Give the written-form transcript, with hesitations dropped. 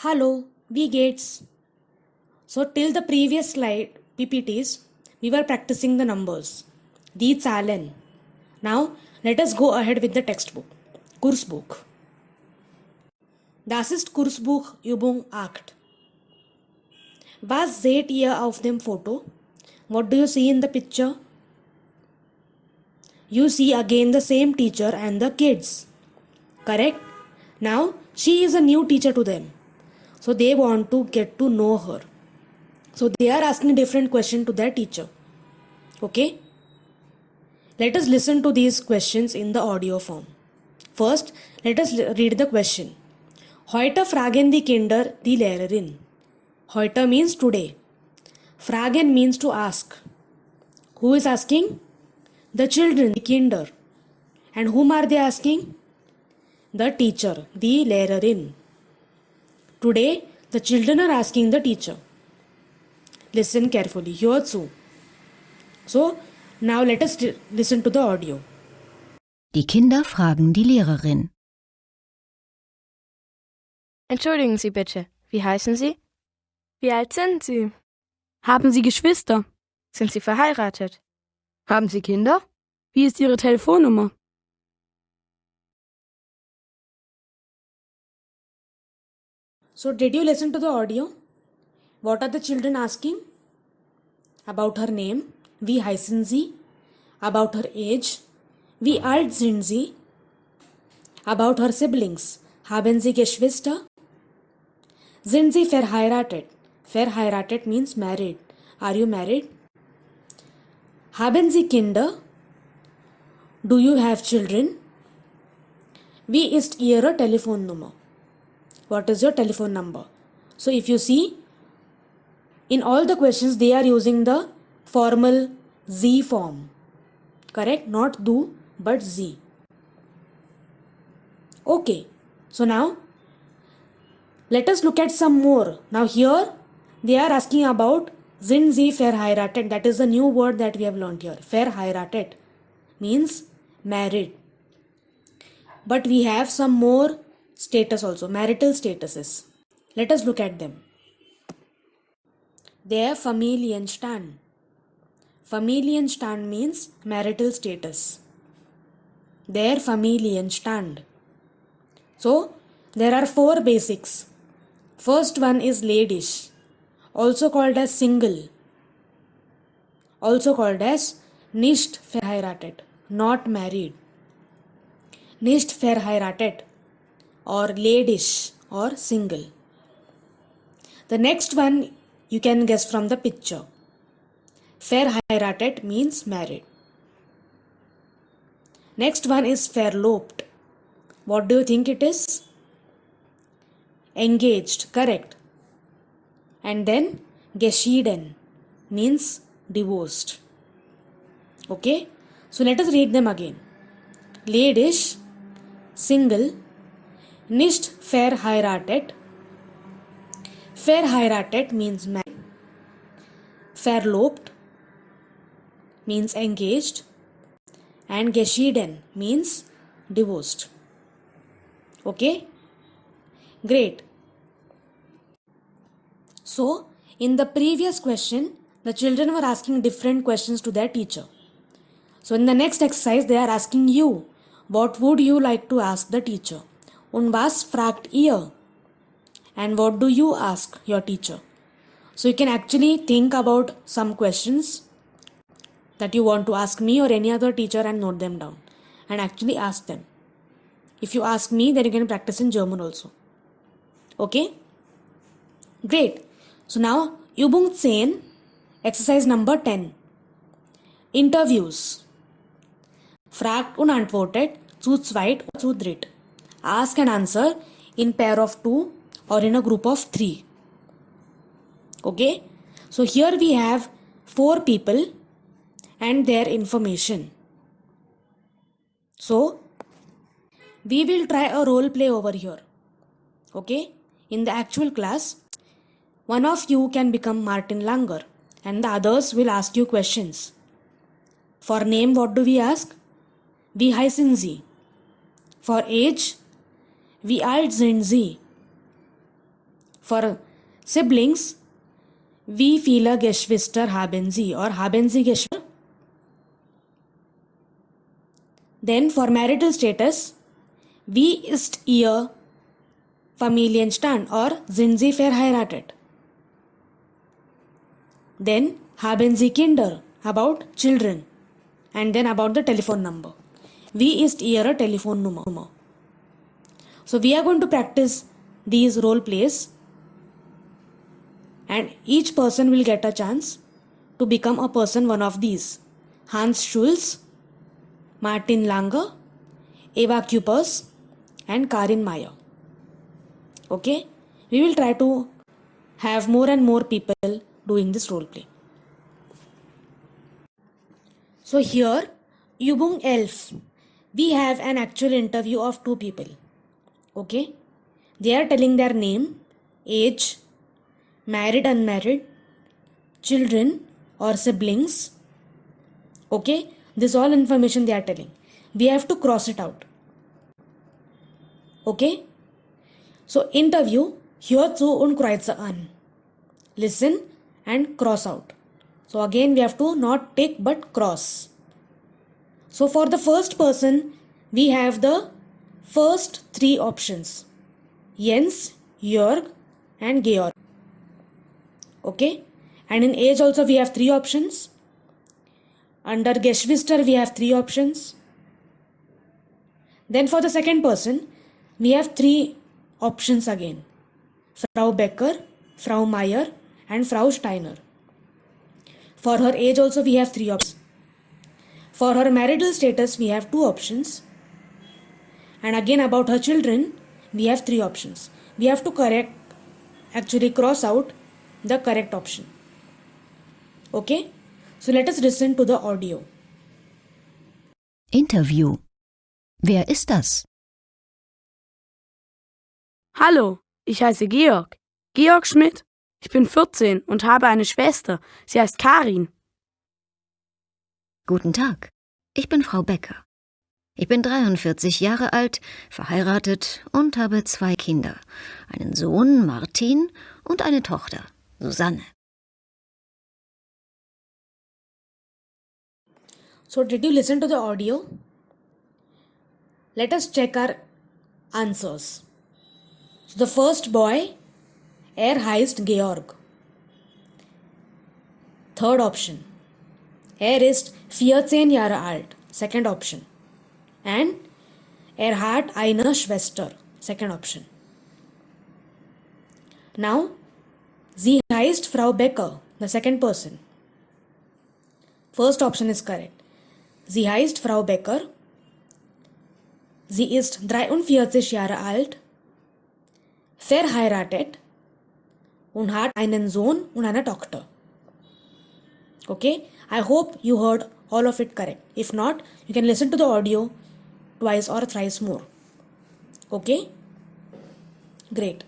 Hello, we Gates. So till the previous slide PPTs, we were practicing the numbers. Die Zahlen. Now let us go ahead with the textbook. Kursbuch. Das ist Kursbuch Übung 8. Was seht ihr auf dem Foto? What do you see in the picture? You see again the same teacher and the kids. Correct? Now she is a new teacher to them. So they want to get to know her. So they are asking different question to their teacher. Okay? Let us listen to these questions in the audio form. First, let us read the question. Heute fragen die Kinder die Lehrerin. Heute means today. Fragen means to ask. Who is asking? The children, the Kinder. And whom are they asking? The teacher, the Lehrerin. Today, the children are asking the teacher. Listen carefully. Hör zu. So, now let us listen to the audio. Die Kinder fragen die Lehrerin. Entschuldigen Sie bitte, wie heißen Sie? Wie alt sind Sie? Haben Sie Geschwister? Sind Sie verheiratet? Haben Sie Kinder? Wie ist Ihre Telefonnummer? So, did you listen to the audio? What are the children asking? About her name, wie heißen Sie? About her age, wie alt sind Sie? About her siblings, haben Sie Geschwister? Sind Sie verheiratet? Verheiratet means married. Are you married? Haben Sie Kinder? Do you have children? Wie ist Ihre Telefonnummer? What is your telephone number? So if you see, in all the questions they are using the formal Z form. Correct? Not do but Z. Okay. So now let us look at some more. Now here they are asking about sind Sie verheiratet. That is the new word that we have learned here. Verheiratet means married. But we have some more status also, marital statuses. Let us look at them. Der Familienstand. Familienstand means marital status. Der Familienstand. So, there are 4 basics. First one is ladies, also called as single, also called as nicht verheiratet, not married. Nicht verheiratet or ladies or single. The next one you can guess from the picture. Verheiratet means married. Next one is verlobt. What do you think it is? Engaged, correct. And then geschieden means divorced. Okay, so let us read them again. Ladies, single, nicht verheiratet. Verheiratet means married. Verlobt means engaged. And geschieden means divorced. Okay? Great. So, in the previous question, the children were asking different questions to their teacher. So, in the next exercise, they are asking you, what would you like to ask the teacher? Und was fragt ihr? And what do you ask your teacher? So, you can actually think about some questions that you want to ask me or any other teacher and note them down and actually ask them. If you ask me, then you can practice in German also. Okay? Great. So now, Übung 10, exercise number 10. Interviews. Fragt und antwortet zu zweit oder zu dritt. Ask and answer in pair of 2 or in a group of 3. Okay? So here we have 4 people and their information. So, we will try a role play over here. Okay? In the actual class, one of you can become Martin Langer and the others will ask you questions. For name, what do we ask? Wie heißen Sie? For age, wie alt sind Sie? For siblings, wie viele Geschwister haben Sie or haben Sie Geschwister? Then for marital status, wie ist Ihr Familienstand or sind Sie verheiratet? Then haben Sie Kinder, about children, and then about the telephone number. Wie ist Ihre Telefonnummer? So we are going to practice these role plays, and each person will get a chance to become a person one of these. Hans Schulz, Martin Langer, Eva Kuipers, and Karin Meyer. Okay? We will try to have more and more people doing this role play. So here, Übung 11, we have an actual interview of two people. Okay? They are telling their name, age, married, unmarried, children or siblings. Okay? This all information they are telling. We have to cross it out. Okay? So interview, hör zu und kreuze an. Listen and cross out. So again we have to not tick but cross. So for the first person, we have the first three options. Jens, Jörg and Georg. Okay? And in age also we have three options. Under Geschwister we have three options. Then for the second person, we have three options again. Frau Becker, Frau Meyer and Frau Steiner. For her age also we have three options. For her marital status we have two options. And again about her children we have three options. We have to cross out the correct option. Okay? So let us listen to the audio. Interview. Wer ist das? Hallo, ich heiße Georg. Georg Schmidt. Ich bin 14 und habe eine Schwester. Sie heißt Karin. Guten Tag. Ich bin Frau Becker. Ich bin 43 Jahre alt, verheiratet und habe 2 Kinder. Einen Sohn, Martin, und eine Tochter, Susanne. So did you listen to the audio? Let us check our answers. So the first boy, heißt Georg. Third option. Ist 14 Jahre alt. Second option. And hat eine Schwester. Second option. Now, sie heißt Frau Becker. The second person. First option is correct. Sie heißt Frau Becker. Sie ist 43 Jahre alt, verheiratet und hat einen Sohn und eine Tochter. Okay? I hope you heard all of it correct. If not, you can listen to the audio twice or thrice more. Okay? Great.